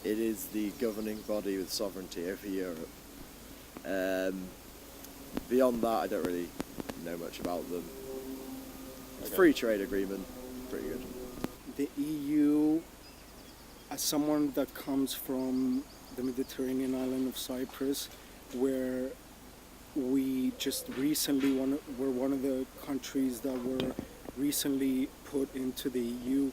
It is the governing body with sovereignty over Europe. Beyond that, I don't really know much about them. Okay. Free trade agreement, pretty good. The EU, as someone that comes from the Mediterranean island of Cyprus, where we just recently were one of the countries that were recently put into the EU,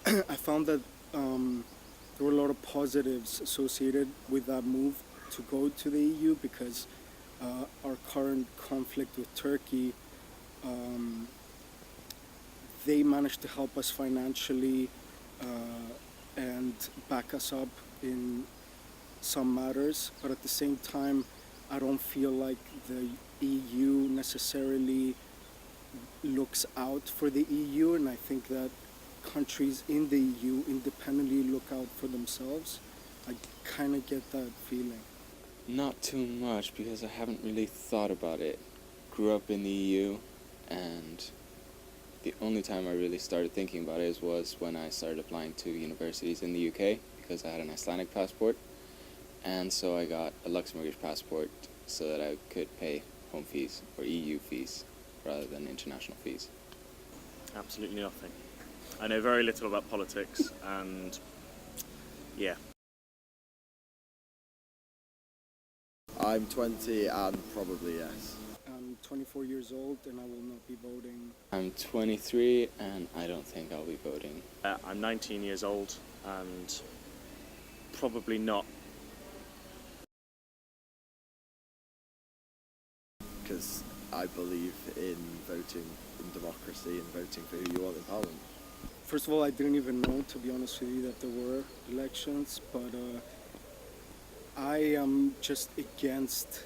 I found that there were a lot of positives associated with that move to go to the EU, because our current conflict with Turkey, they managed to help us financially and back us up in some matters, but at the same time, I don't feel like the EU necessarily looks out for the EU, and I think that countries in the EU independently look out for themselves. I kind of get that feeling. Not too much, because I haven't really thought about it. Grew up in the EU, and the only time I really started thinking about it was when I started applying to universities in the UK, because I had an Icelandic passport, and so I got a Luxembourgish passport so that I could pay home fees or EU fees rather than international fees. Absolutely nothing. I know very little about politics, and yeah. I'm 20 and probably yes. I'm 24 years old and I will not be voting. I'm 23 and I don't think I'll be voting. I'm 19 years old and probably not. Because I believe in voting in democracy and voting for who you want in Parliament. First of all, I didn't even know, to be honest with you, that there were elections, but I am just against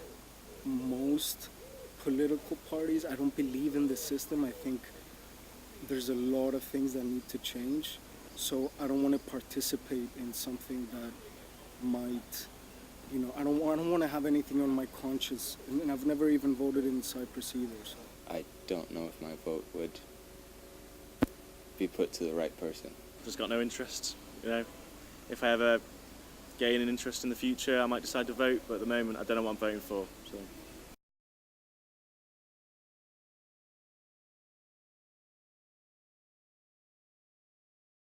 most political parties. I don't believe in the system. I think there's a lot of things that need to change. So I don't want to participate in something that might, I don't want to have anything on my conscience. And I've never even voted in Cyprus either. So. I don't know if my vote would be put to the right person. Just got no interest, If I ever gain an interest in the future, I might decide to vote, but at the moment I don't know what I'm voting for. So.